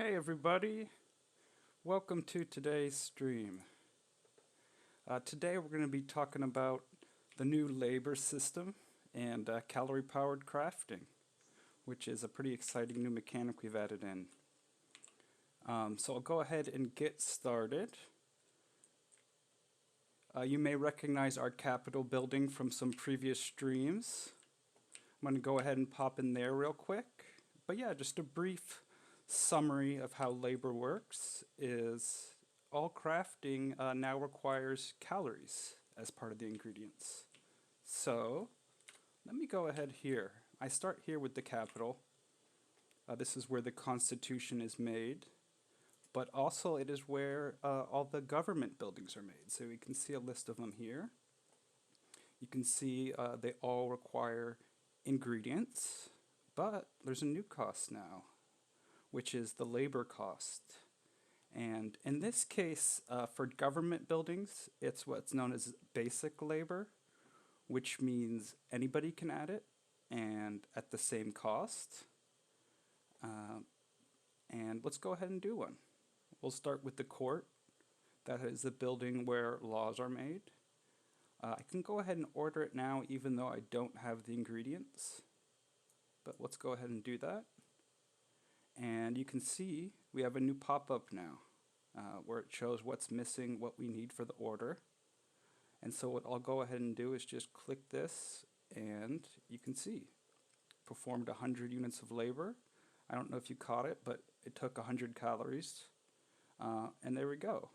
Hey everybody, welcome to today's stream. Today we're going to be talking about the new labor system and calorie-powered crafting, which is a pretty exciting new mechanic we've added in. So I'll go ahead and get started. You may recognize our Capitol building from some previous streams. I'm going to go ahead and pop in there real quick. But yeah, just a brief summary of how labor works is all crafting now requires calories as part of the ingredients. So let me go ahead here. I start here with the Capitol. This is where the Constitution is made, but also it is where all the government buildings are made. So we can see a list of them here. You can see they all require ingredients, but there's a new cost now, which is the labor cost. And in this case, for government buildings, it's what's known as basic labor, which means anybody can add it and at the same cost. And let's go ahead and do one. We'll start with the court. That is the building where laws are made. I can go ahead and order it now even though I don't have the ingredients. But let's go ahead and do that. And you can see we have a new pop-up now where it shows what's missing, what we need for the order. And so what I'll go ahead and do is just click this and you can see performed 100 units of labor. I don't know if you caught it, but it took 100 calories. And there we go.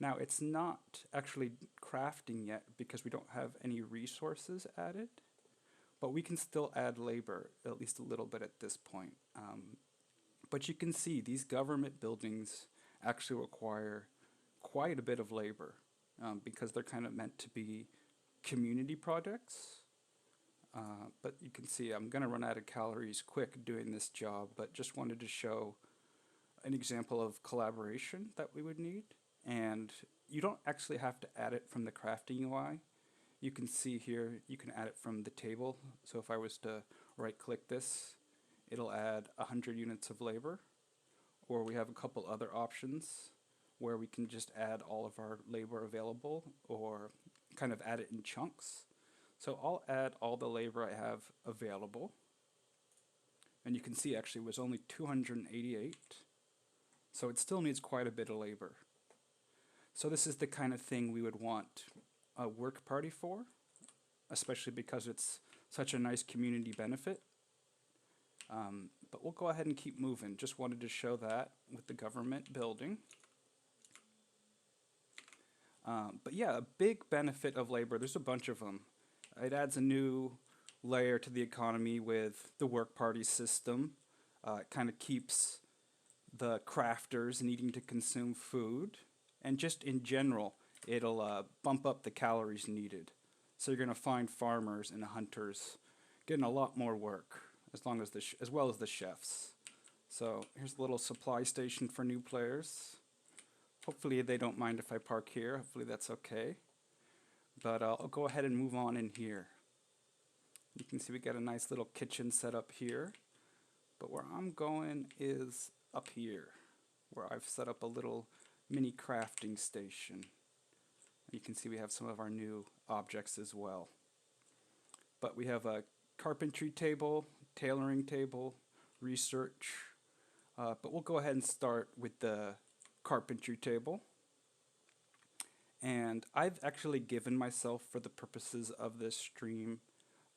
Now it's not actually crafting yet because we don't have any resources added, but we can still add labor, at least a little bit at this point. But you can see these government buildings actually require quite a bit of labor because they're kind of meant to be community projects. But you can see I'm going to run out of calories quick doing this job, but just wanted to show an example of collaboration that we would need. And you don't actually have to add it from the crafting UI. You can see here, you can add it from the table. So if I was to right click this, it'll add 100 units of labor. Or we have a couple other options where we can just add all of our labor available or kind of add it in chunks. So I'll add all the labor I have available. And you can see actually it was only 288. So it still needs quite a bit of labor. So this is the kind of thing we would want a work party for, especially because it's such a nice community benefit. But we'll go ahead and keep moving. Just wanted to show that with the government building. But yeah, a big benefit of labor, there's a bunch of them. It adds a new layer to the economy with the work party system. It kind of keeps the crafters needing to consume food. And just in general, it'll bump up the calories needed. So you're going to find farmers and hunters getting a lot more work, as well as the chefs. So here's a little supply station for new players. Hopefully they don't mind if I park here. Hopefully that's okay. But I'll go ahead and move on in here. You can see we got a nice little kitchen set up here. But where I'm going is up here, where I've set up a little mini crafting station. You can see we have some of our new objects as well. But we have a carpentry table, tailoring table, research. But we'll go ahead and start with the carpentry table. And I've actually given myself, for the purposes of this stream,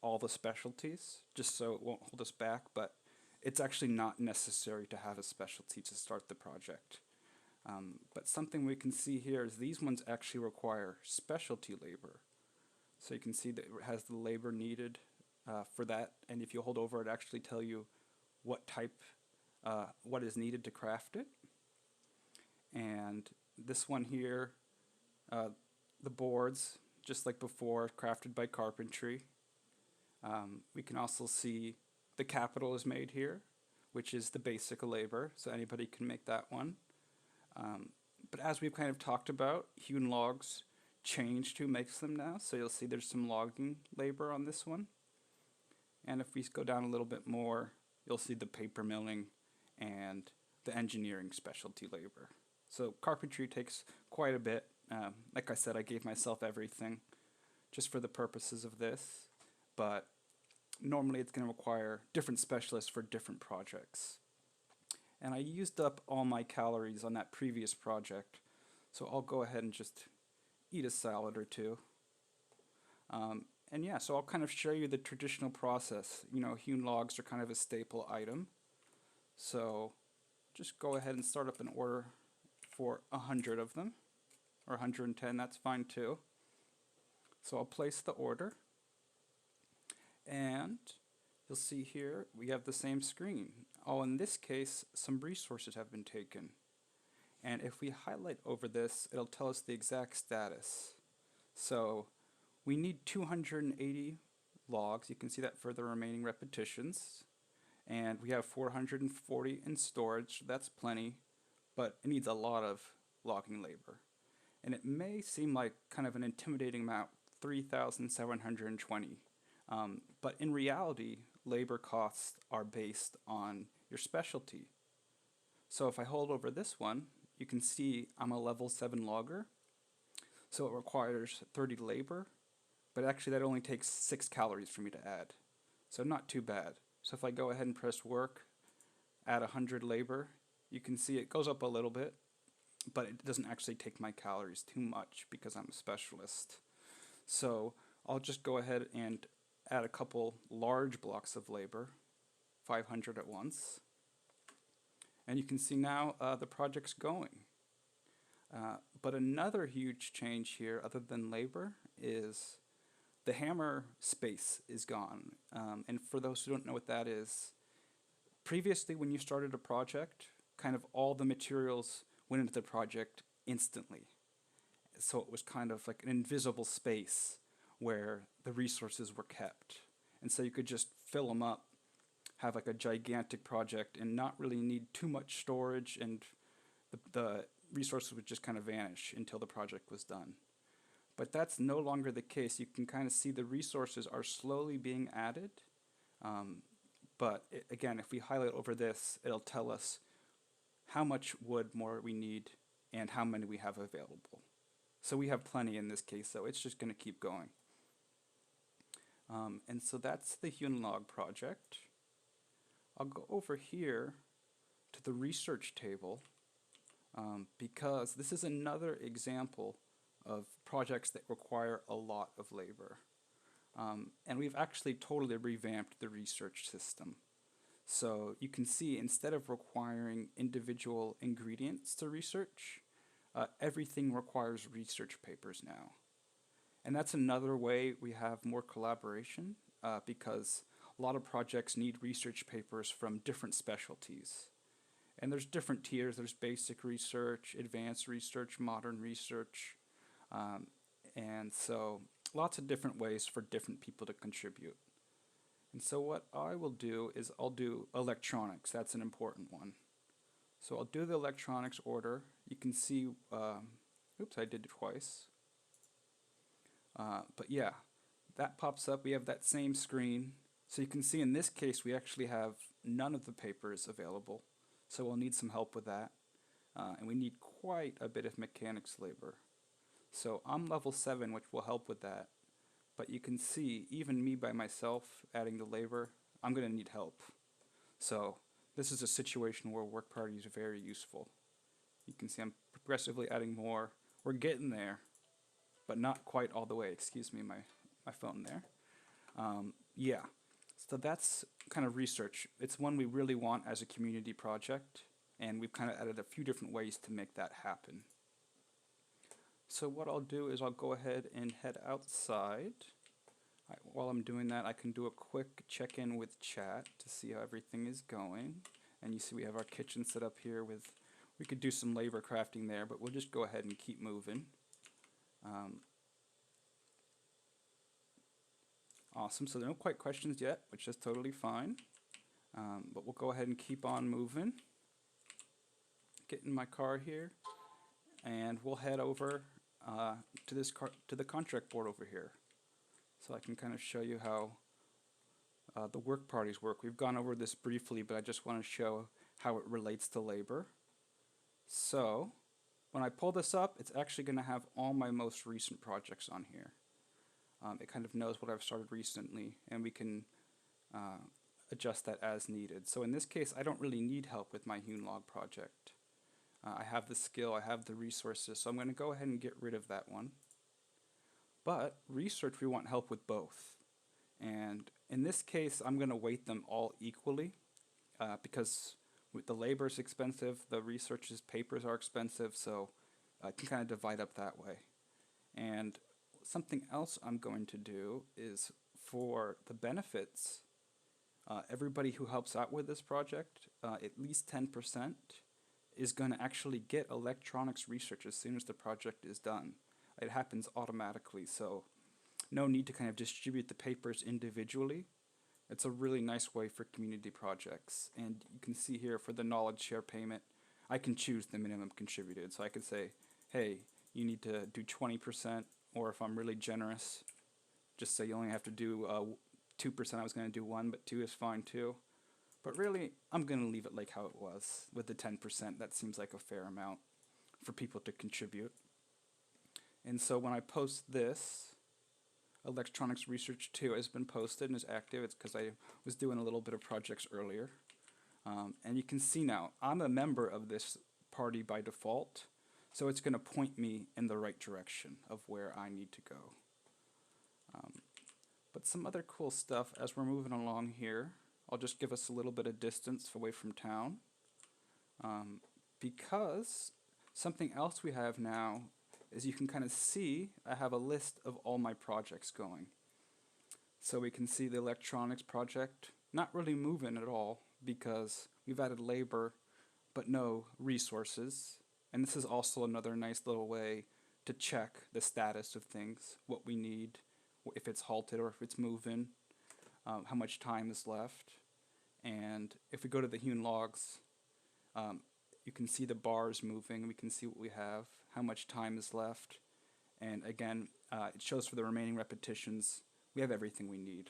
all the specialties, just so it won't hold us back, but it's actually not necessary to have a specialty to start the project. But something we can see here is these ones actually require specialty labor. So you can see that it has the labor needed for that, and if you hold over it actually tell you what type, what is needed to craft it. And this one here, the boards, just like before, crafted by carpentry. We can also see the capital is made here, which is the basic labor, so anybody can make that one. But as we've kind of talked about, hewn logs changed who makes them now, so you'll see there's some logging labor on this one. And if we go down a little bit more, you'll see the paper milling and the engineering specialty labor. So carpentry takes quite a bit. Like I said, I gave myself everything just for the purposes of this, but normally it's going to require different specialists for different projects. And I used up all my calories on that previous project, so I'll go ahead and just eat a salad or two. And yeah, so I'll kind of show you the traditional process. You know, hewn logs are kind of a staple item. So just go ahead and start up an order for 100 of them, or 110, that's fine too. So I'll place the order, and you'll see here we have the same screen. Oh, in this case, some resources have been taken. And if we highlight over this, it'll tell us the exact status. So we need 280 logs. You can see that for the remaining repetitions. And we have 440 in storage. That's plenty, but it needs a lot of logging labor. And it may seem like kind of an intimidating amount, 3,720. But in reality, labor costs are based on your specialty. So if I hold over this one, you can see I'm a level 7 logger. So it requires 30 labor, but actually that only takes 6 calories for me to add. So not too bad. So if I go ahead and press work, add 100 labor, you can see it goes up a little bit, but it doesn't actually take my calories too much because I'm a specialist. So I'll just go ahead and add a couple large blocks of labor, 500 at once. And you can see now the project's going. But another huge change here, other than labor, is the hammer space is gone. And for those who don't know what that is, previously when you started a project, kind of all the materials went into the project instantly. So it was kind of like an invisible space where the resources were kept. And so you could just fill them up, have like a gigantic project and not really need too much storage, and the resources would just kind of vanish until the project was done. But that's no longer the case. You can kind of see the resources are slowly being added. Again, if we highlight over this, it'll tell us how much wood more we need and how many we have available. So we have plenty in this case, so it's just going to keep going. And so that's the hewn log project. I'll go over here to the research table because this is another example of projects that require a lot of labor. And we've actually totally revamped the research system. So you can see instead of requiring individual ingredients to research, everything requires research papers now. And that's another way we have more collaboration because a lot of projects need research papers from different specialties. And there's different tiers. There's basic research, advanced research, modern research. And so lots of different ways for different people to contribute. And so what I will do is I'll do electronics. That's an important one. So I'll do the electronics order. You can see, oops, I did it twice. But yeah, that pops up. We have that same screen. So you can see in this case we actually have none of the papers available. So we'll need some help with that. And we need quite a bit of mechanics labor. So I'm level 7, which will help with that. But you can see, even me by myself adding the labor, I'm going to need help. So this is a situation where work parties are very useful. You can see I'm progressively adding more. We're getting there, but not quite all the way. Excuse me, my phone there. Yeah, so that's kind of research. It's one we really want as a community project, and we've kind of added a few different ways to make that happen. So what I'll do is I'll go ahead and head outside. While I'm doing that, I can do a quick check-in with chat to see how everything is going. And you see we have our kitchen set up here with, we could do some labor crafting there, but we'll just go ahead and keep moving. Awesome, so there are no quite questions yet, which is totally fine. But we'll go ahead and keep on moving. Get in my car here, and we'll head over to the contract board over here. So I can kind of show you how the work parties work. We've gone over this briefly, but I just want to show how it relates to labor. So when I pull this up, it's actually going to have all my most recent projects on here. It kind of knows what I've started recently, and we can adjust that as needed. So in this case, I don't really need help with my hewn log project. I have the skill, I have the resources, so I'm going to go ahead and get rid of that one. But research, we want help with both. And in this case, I'm going to weight them all equally because with the labor is expensive, the research's papers are expensive, so I can kind of divide up that way. And something else I'm going to do is for the benefits, everybody who helps out with this project, at least 10%, is going to actually get electronics research as soon as the project is done. It happens automatically, so no need to kind of distribute the papers individually. It's a really nice way for community projects. And you can see here for the knowledge share payment, I can choose the minimum contributed. So I could say, hey, you need to do 20%, or if I'm really generous, just say you only have to do 2%. I was going to do 1, but 2 is fine too. But really, I'm going to leave it like how it was with the 10%. That seems like a fair amount for people to contribute. And so when I post this, Electronics Research 2 has been posted and is active. It's because I was doing a little bit of projects earlier. And you can see now, I'm a member of this party by default, so it's going to point me in the right direction of where I need to go. But some other cool stuff as we're moving along here, I'll just give us a little bit of distance away from town. Because something else we have now is you can kind of see I have a list of all my projects going. So we can see the electronics project not really moving at all because we've added labor but no resources. And this is also another nice little way to check the status of things, what we need, if it's halted or if it's moving, how much time is left. And if we go to the hewn logs, you can see the bars moving. We can see what we have, how much time is left. And again, it shows for the remaining repetitions, we have everything we need.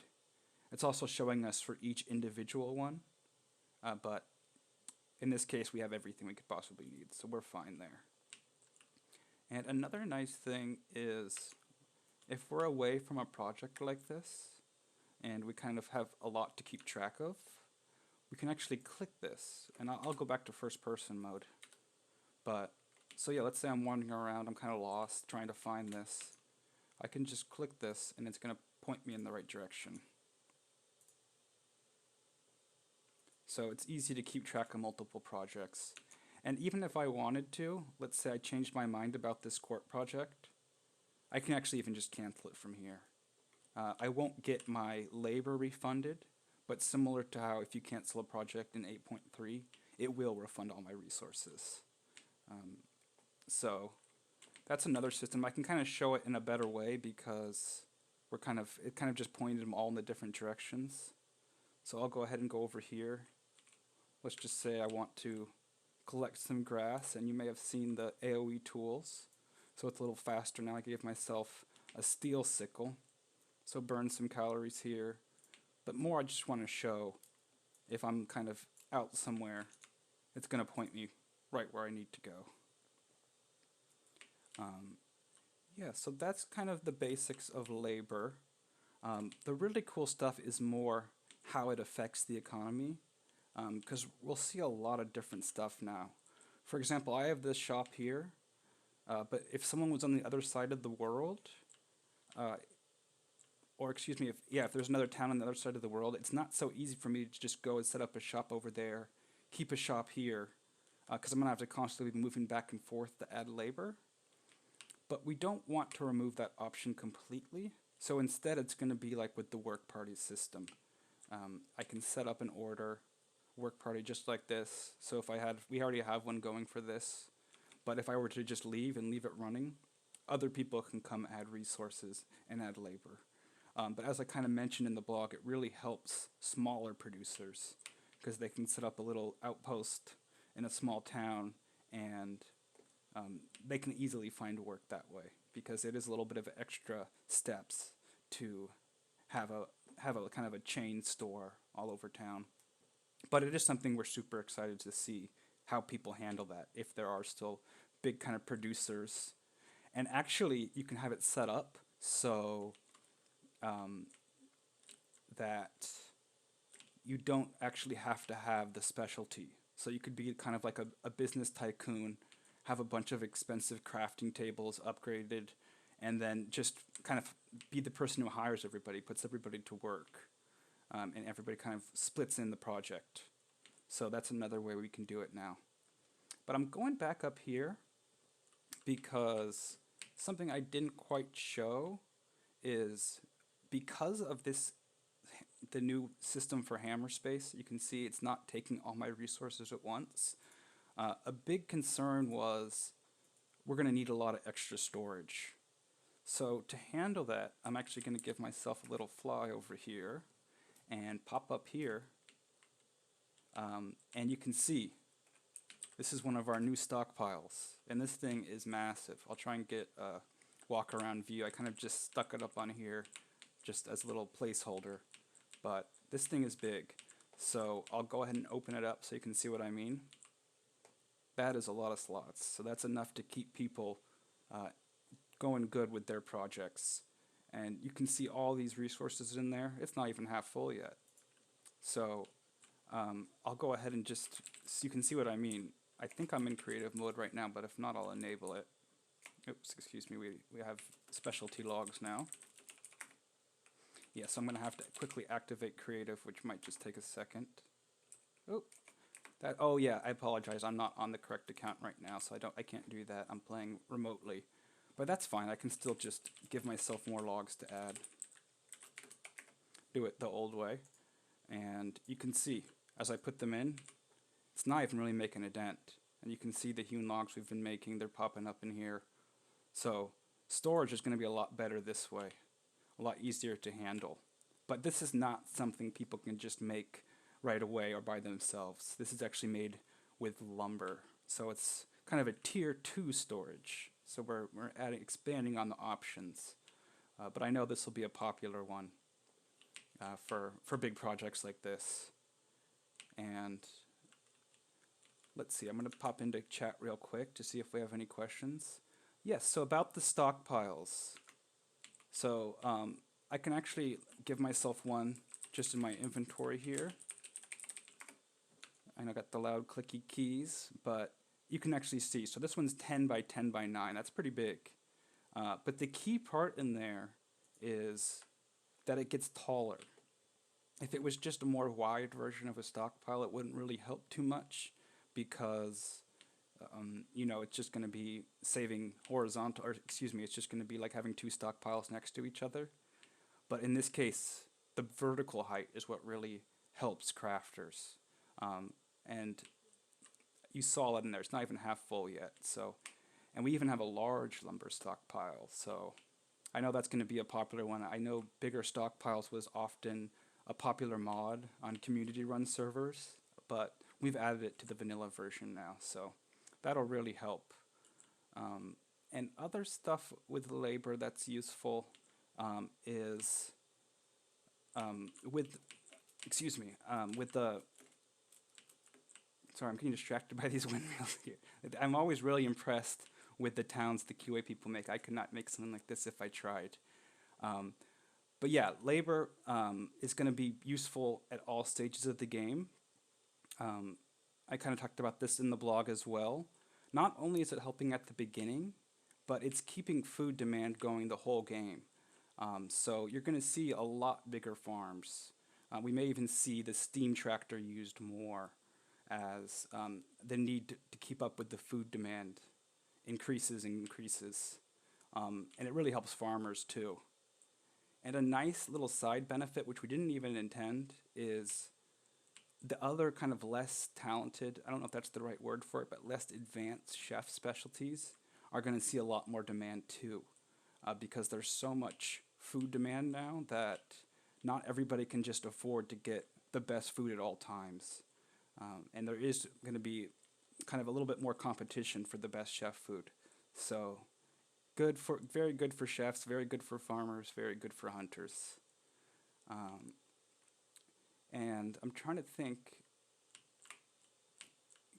It's also showing us for each individual one, but in this case, we have everything we could possibly need, so we're fine there. And another nice thing is, if we're away from a project like this, and we kind of have a lot to keep track of, we can actually click this, and I'll go back to first person mode. But, so yeah, let's say I'm wandering around, I'm kind of lost, trying to find this. I can just click this, and it's going to point me in the right direction. So it's easy to keep track of multiple projects. And even if I wanted to, let's say I changed my mind about this court project, I can actually even just cancel it from here. I won't get my labor refunded, but similar to how if you cancel a project in 8.3, it will refund all my resources. So that's another system. I can kind of show it in a better way because it kind of just pointed them all in the different directions. So I'll go ahead and go over here. Let's just say I want to collect some grass, and you may have seen the AoE tools. So it's a little faster now. I gave myself a steel sickle, so burn some calories here. But more I just want to show if I'm kind of out somewhere, it's going to point me right where I need to go. Yeah, so that's kind of the basics of labor. The really cool stuff is more how it affects the economy, because we'll see a lot of different stuff now. For example, I have this shop here, but if someone was on the other side of the world, or excuse me, if there's another town on the other side of the world, it's not so easy for me to just go and set up a shop over there, keep a shop here, because I'm going to have to constantly be moving back and forth to add labor. But we don't want to remove that option completely, so instead it's going to be like with the work party system. I can set up an order, work party just like this, so if we already have one going for this, but if I were to just leave and leave it running, other people can come add resources and add labor. But as I kind of mentioned in the blog, it really helps smaller producers because they can set up a little outpost in a small town and they can easily find work that way because it is a little bit of extra steps to have a kind of a chain store all over town. But it is something we're super excited to see how people handle that, if there are still big kind of producers. And actually, you can have it set up so um, that you don't actually have to have the specialty. So you could be kind of like a business tycoon, have a bunch of expensive crafting tables upgraded, and then just kind of be the person who hires everybody, puts everybody to work, and everybody kind of splits in the project. So that's another way we can do it now. But I'm going back up here because something I didn't quite show is because of this, the new system for hammer space, you can see it's not taking all my resources at once. A big concern was we're going to need a lot of extra storage. So to handle that, I'm actually going to give myself a little fly over here and pop up here. And you can see this is one of our new stockpiles. And this thing is massive. I'll try and get a walk around view. I kind of just stuck it up on here just as a little placeholder. But this thing is big. So I'll go ahead and open it up so you can see what I mean. That is a lot of slots. So that's enough to keep people going good with their projects. And you can see all these resources in there. It's not even half full yet. So I'll go ahead and just, so you can see what I mean. I think I'm in creative mode right now, but if not, I'll enable it. Oops, excuse me, we have specialty logs now. Yeah, so I'm going to have to quickly activate creative, which might just take a second. Oh yeah, I apologize. I'm not on the correct account right now, so I can't do that. I'm playing remotely. But that's fine. I can still just give myself more logs to add. Do it the old way. And you can see, as I put them in, it's not even really making a dent. And you can see the hewn logs we've been making, they're popping up in here. So storage is going to be a lot better this way, a lot easier to handle. But this is not something people can just make right away or by themselves. This is actually made with lumber. So it's kind of a tier 2 storage. So we're expanding on the options. But I know this will be a popular one for big projects like this. And let's see, I'm going to pop into chat real quick to see if we have any questions. Yes, so about the stockpiles. So I can actually give myself one just in my inventory here. I know I got the loud clicky keys, but you can actually see. So this one's 10 by 10 by 9. That's pretty big. But the key part in there is that it gets taller. If it was just a more wide version of a stockpile, it wouldn't really help too much because, you know, it's just going to be saving horizontal, or excuse me, it's just going to be like having two stockpiles next to each other. But in this case, the vertical height is what really helps crafters. And you saw it in there. It's not even half full yet. So, and we even have a large lumber stockpile. So I know that's going to be a popular one. I know bigger stockpiles was often a popular mod on community-run servers, but we've added it to the vanilla version now. So that'll really help. And other stuff with labor that's useful is with the, sorry, I'm getting distracted by these windmills here. I'm always really impressed with the towns the QA people make. I could not make something like this if I tried. But yeah, labor is going to be useful at all stages of the game. I kind of talked about this in the blog as well. Not only is it helping at the beginning, but it's keeping food demand going the whole game. So you're going to see a lot bigger farms. We may even see the steam tractor used more as the need to keep up with the food demand increases and increases. And it really helps farmers too. And a nice little side benefit, which we didn't even intend, is the other kind of less talented, I don't know if that's the right word for it, but less advanced chef specialties are going to see a lot more demand too. Because there's so much food demand now that not everybody can just afford to get the best food at all times. And there is going to be kind of a little bit more competition for the best chef food. So very good for chefs, very good for farmers, very good for hunters. And I'm trying to think,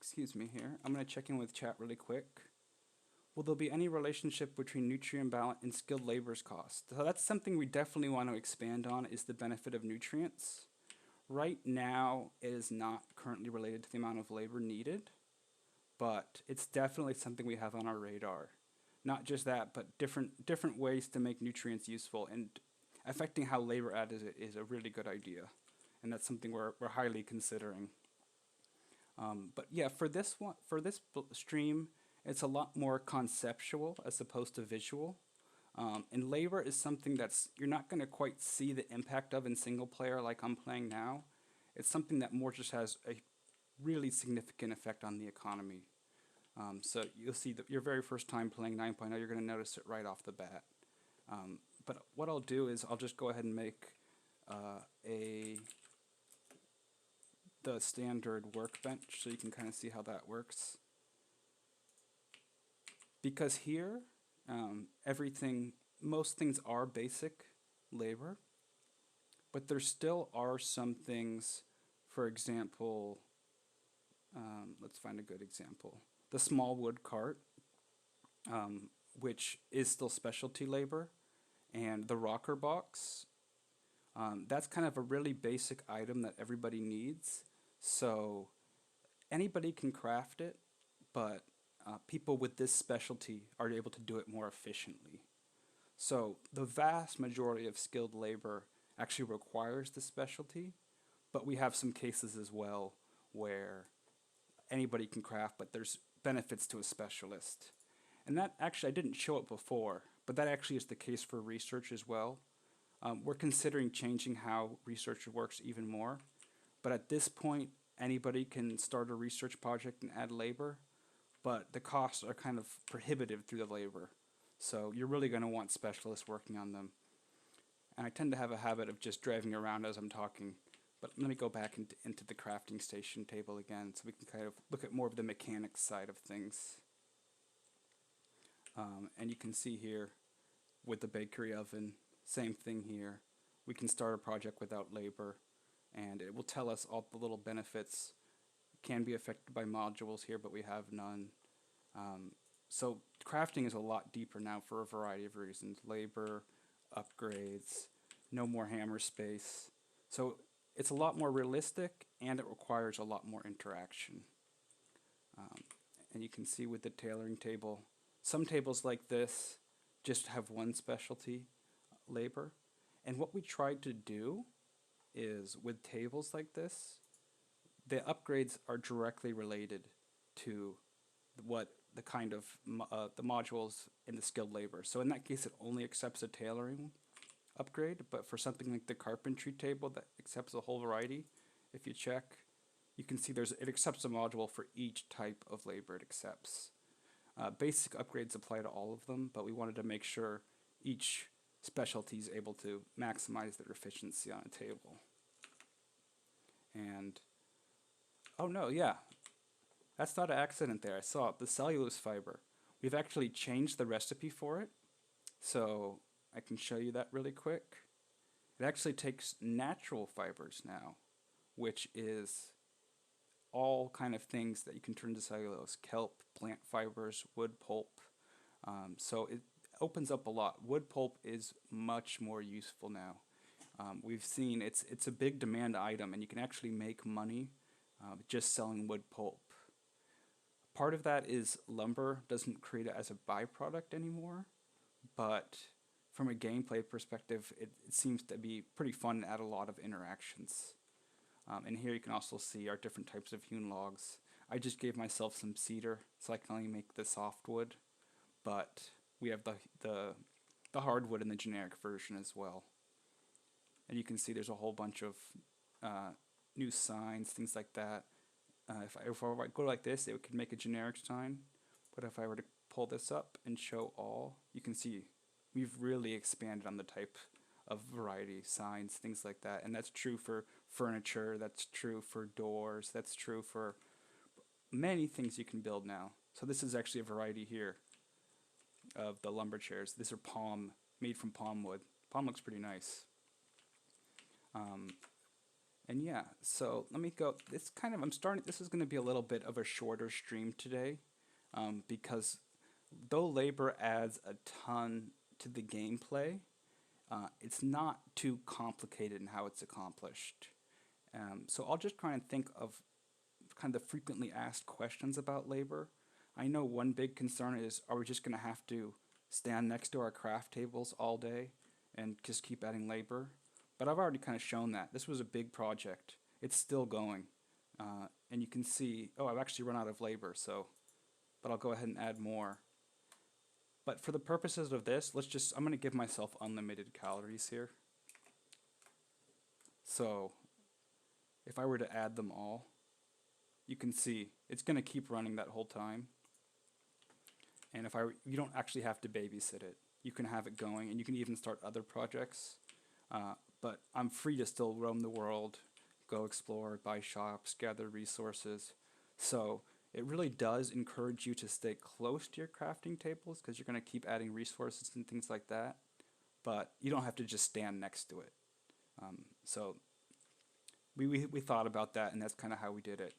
excuse me here. I'm going to check in with chat really quick. Will there be any relationship between nutrient balance and skilled labor's cost? So that's something we definitely want to expand on, is the benefit of nutrients. Right now, it is not currently related to the amount of labor needed, but it's definitely something we have on our radar. Not just that, but different ways to make nutrients useful, and affecting how labor added it is a really good idea, and that's something we're highly considering. But yeah, for this stream, it's a lot more conceptual as opposed to visual. And labor is something that's you're not going to quite see the impact of in single player like I'm playing now. It's something that more just has a really significant effect on the economy. So you'll see that your very first time playing 9.0, you're going to notice it right off the bat. But what I'll do is I'll just go ahead and make the standard workbench so you can kind of see how that works. Because here, most things are basic labor, but there still are some things, for example, let's find a good example. The small wood cart, which is still specialty labor, and the rocker box, that's kind of a really basic item that everybody needs. So anybody can craft it, but people with this specialty are able to do it more efficiently. So the vast majority of skilled labor actually requires the specialty, but we have some cases as well where anybody can craft, but there's benefits to a specialist. And that actually, I didn't show it before, but that actually is the case for research as well. We're considering changing how research works even more, but at this point, anybody can start a research project and add labor, but the costs are kind of prohibitive through the labor. So you're really going to want specialists working on them. And I tend to have a habit of just driving around as I'm talking, but let me go back into the crafting station table again so we can kind of look at more of the mechanics side of things. And you can see here with the bakery oven, same thing here. We can start a project without labor, and it will tell us all the little benefits. Can be affected by modules here, but we have none. So crafting is a lot deeper now for a variety of reasons. Labor, upgrades, no more hammer space. So it's a lot more realistic, and it requires a lot more interaction. And you can see with the tailoring table, some tables like this just have one specialty, labor. And what we tried to do is, with tables like this, the upgrades are directly related to what the kind of the modules in the skilled labor. So in that case, it only accepts a tailoring upgrade, but for something like the carpentry table that accepts a whole variety, if you check, you can see it accepts a module for each type of labor it accepts. Basic upgrades apply to all of them, but we wanted to make sure each specialty is able to maximize their efficiency on a table. And oh no, yeah, that's not an accident there. I saw it, the cellulose fiber. We've actually changed the recipe for it, so I can show you that really quick. It actually takes natural fibers now, which is all kind of things that you can turn to cellulose: kelp, plant fibers, wood pulp. So it opens up a lot. Wood pulp is much more useful now. We've seen it's a big demand item, and you can actually make money just selling wood pulp. Part of that is lumber doesn't create it as a byproduct anymore, but from a gameplay perspective, it seems to be pretty fun and add a lot of interactions. And here you can also see our different types of hewn logs. I just gave myself some cedar, so I can only make the softwood, but we have the hardwood in the generic version as well. And you can see there's a whole bunch of new signs, things like that. If I go like this, it could make a generic sign, but if I were to pull this up and show all, you can see we've really expanded on the type of variety, signs, things like that. And that's true for furniture, that's true for doors, that's true for many things you can build now. So this is actually a variety here of the lumber chairs. These are made from palm wood. Palm looks pretty nice. And yeah, so let me go. This is going to be a little bit of a shorter stream today, because though labor adds a ton to the gameplay, it's not too complicated in how it's accomplished. So I'll just try and think of kind of the frequently asked questions about labor. I know one big concern is, are we just going to have to stand next to our craft tables all day and just keep adding labor? But I've already kind of shown that. This was a big project. It's still going. And you can see, oh, I've actually run out of labor, but I'll go ahead and add more. But for the purposes of this, I'm going to give myself unlimited calories here. So if I were to add them all, you can see it's going to keep running that whole time. And you don't actually have to babysit it. You can have it going, and you can even start other projects. But I'm free to still roam the world, go explore, buy shops, gather resources. So it really does encourage you to stay close to your crafting tables, because you're going to keep adding resources and things like that. But you don't have to just stand next to it. So we thought about that, and that's kind of how we did it.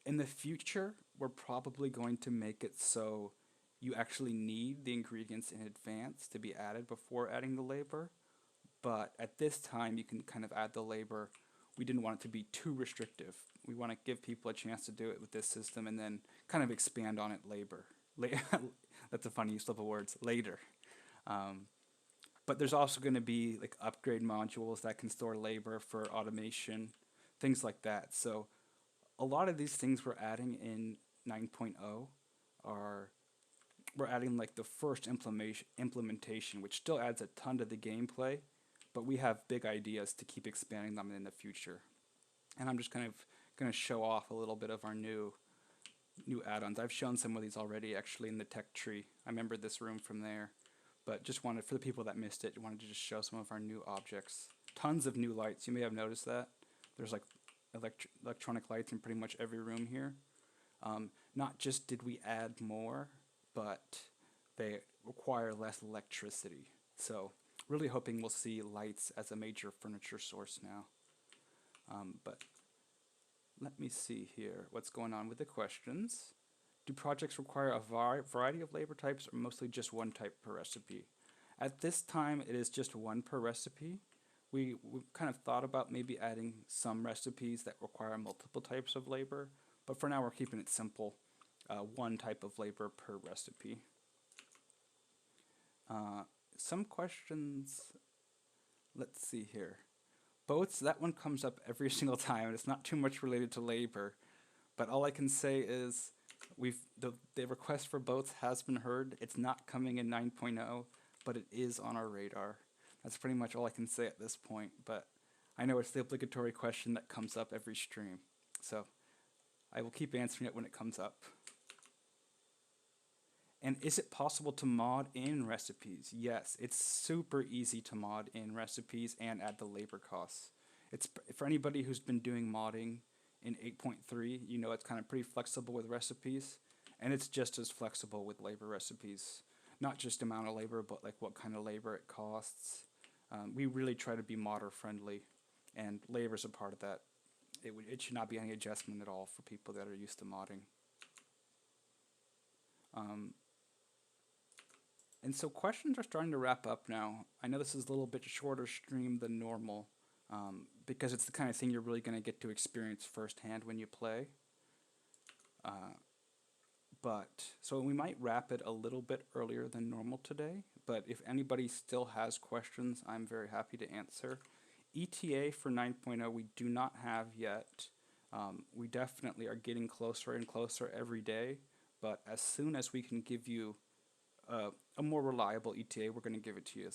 In the future, we're probably going to make it so you actually need the ingredients in advance to be added before adding the labor. But at this time, you can kind of add the labor. We didn't want it to be too restrictive. We want to give people a chance to do it with this system and then kind of expand on it later. That's a funny use of words, later. But there's also going to be like upgrade modules that can store labor for automation, things like that. So a lot of these things we're adding in 9.0 we're adding like the first implementation, which still adds a ton to the gameplay, but we have big ideas to keep expanding them in the future. And I'm just kind of going to show off a little bit of our new add-ons. I've shown some of these already actually in the tech tree. I remember this room from there, but just wanted, for the people that missed it, wanted to just show some of our new objects. Tons of new lights. You may have noticed that. There's like electronic lights in pretty much every room here. Not just did we add more, but they require less electricity. So really hoping we'll see lights as a major furniture source now. But let me see here what's going on with the questions. Do projects require a variety of labor types, or mostly just one type per recipe? At this time, it is just one per recipe. We kind of thought about maybe adding some recipes that require multiple types of labor, but for now we're keeping it simple. One type of labor per recipe. Some questions, let's see here. Boats, that one comes up every single time, and it's not too much related to labor, but all I can say is the request for boats has been heard. It's not coming in 9.0, but it is on our radar. That's pretty much all I can say at this point, but I know it's the obligatory question that comes up every stream, so I will keep answering it when it comes up. And is it possible to mod in recipes? Yes, it's super easy to mod in recipes and add the labor costs. It's for anybody who's been doing modding in 8.3, you know it's kind of pretty flexible with recipes, and it's just as flexible with labor recipes. Not just amount of labor, but like what kind of labor it costs. We really try to be modder friendly, and labor is a part of that. It should not be any adjustment at all for people that are used to modding. And so questions are starting to wrap up now. I know this is a little bit shorter stream than normal, because it's the kind of thing you're really going to get to experience firsthand when you play. So we might wrap it a little bit earlier than normal today, but if anybody still has questions, I'm very happy to answer. ETA for 9.0 we do not have yet. We definitely are getting closer and closer every day, but as soon as we can give you a more reliable ETA, we're going to give it to you.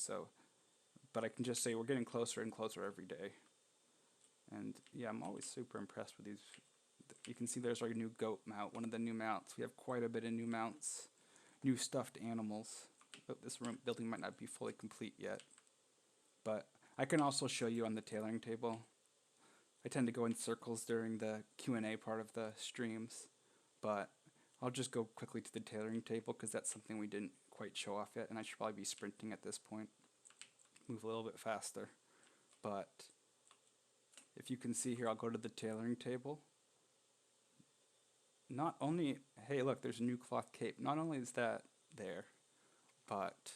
But I can just say we're getting closer and closer every day. And yeah, I'm always super impressed with these. You can see there's our new goat mount, one of the new mounts. We have quite a bit of new mounts, new stuffed animals. But this building might not be fully complete yet. But I can also show you on the tailoring table. I tend to go in circles during the Q&A part of the streams, but I'll just go quickly to the tailoring table because that's something we didn't quite show off yet, and I should probably be sprinting at this point. Move a little bit faster. But If you can see here, I'll go to the tailoring table. Not only, hey look, there's a new cloth cape. Not only is that there, but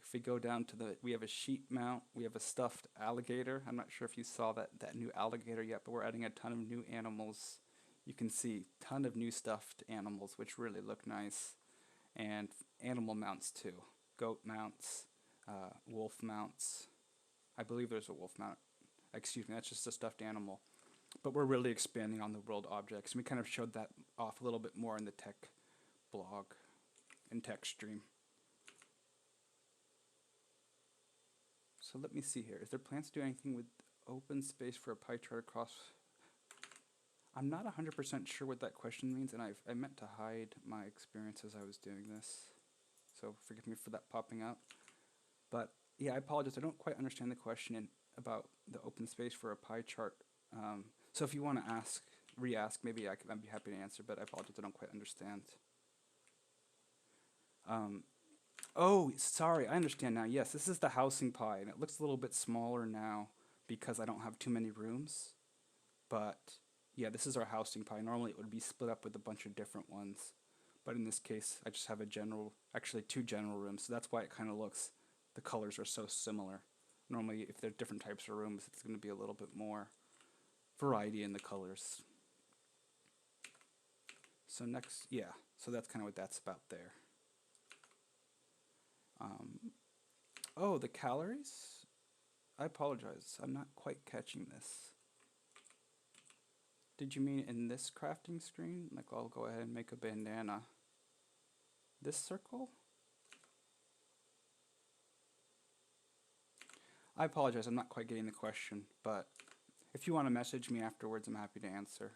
if we go down to we have a sheet mount, we have a stuffed alligator. I'm not sure if you saw that new alligator yet, but we're adding a ton of new animals. You can see a ton of new stuffed animals, which really look nice. And animal mounts too. Goat mounts, wolf mounts. I believe there's a wolf mount. Excuse me, that's just a stuffed animal. But we're really expanding on the world objects. And we kind of showed that off a little bit more in the tech blog and tech stream. So let me see here. Is there plans to do anything with open space for a pie chart across? I'm not 100% sure what that question means, and I meant to hide my experience as I was doing this. So forgive me for that popping up. But yeah, I apologize. I don't quite understand the question about the open space for a pie chart. So if you want to re-ask, maybe I'd be happy to answer, but I apologize. I don't quite understand. Oh, sorry, I understand now. Yes, this is the housing pie, and it looks a little bit smaller now because I don't have too many rooms. But yeah, this is our housing pie. Normally it would be split up with a bunch of different ones. But in this case, I just have actually two general rooms, so that's why it kind of looks, the colors are so similar. Normally, if there are different types of rooms, it's going to be a little bit more variety in the colors. So next, yeah, so that's kind of what that's about there. Oh, the calories? I apologize, I'm not quite catching this. Did you mean in this crafting screen? Like, I'll go ahead and make a bandana. This circle? I apologize, I'm not quite getting the question, but if you want to message me afterwards, I'm happy to answer.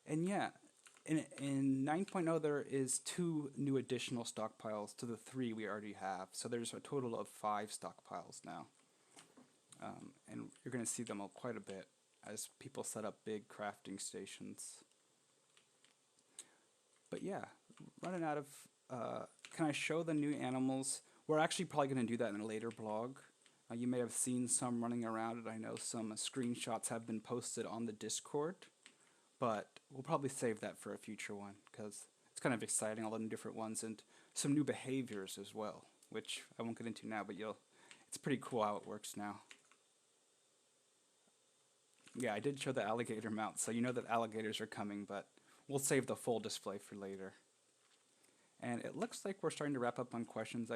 And yeah, in 9.0 there is 2 new additional stockpiles to the 3 we already have. So there's a total of 5 stockpiles now. And you're going to see them quite a bit as people set up big crafting stations. But yeah, running out of, can I show the new animals? We're actually probably going to do that in a later blog. You may have seen some running around, and I know some screenshots have been posted on the Discord, but we'll probably save that for a future one because it's kind of exciting, all the different ones, and some new behaviors as well, which I won't get into now, but it's pretty cool how it works now. Yeah, I did show the alligator mount, so you know that alligators are coming, but we'll save the full display for later. And it looks like we're starting to wrap up on questions.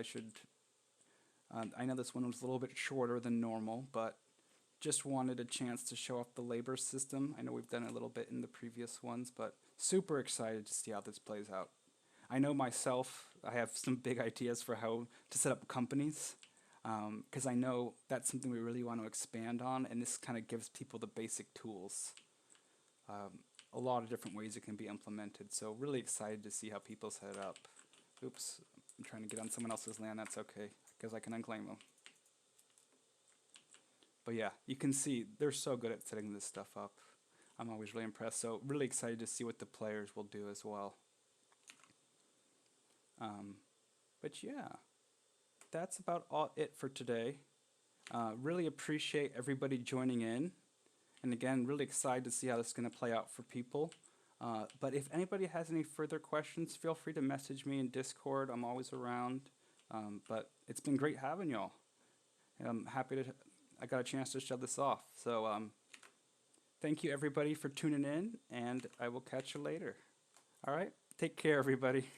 I know this one was a little bit shorter than normal, but just wanted a chance to show off the labor system. I know we've done a little bit in the previous ones, but super excited to see how this plays out. I know myself, I have some big ideas for how to set up companies, because I know that's something we really want to expand on, and this kind of gives people the basic tools. A lot of different ways it can be implemented, so really excited to see how people set it up. Oops, I'm trying to get on someone else's land, that's okay, because I can unclaim them. But yeah, you can see they're so good at setting this stuff up. I'm always really impressed, so really excited to see what the players will do as well. But yeah, that's about it for today. Really appreciate everybody joining in. And again, really excited to see how this is going to play out for people. But if anybody has any further questions, feel free to message me in Discord. I'm always around. But it's been great having y'all. And I'm happy I got a chance to show this off. So thank you everybody for tuning in, and I will catch you later. All right, take care everybody.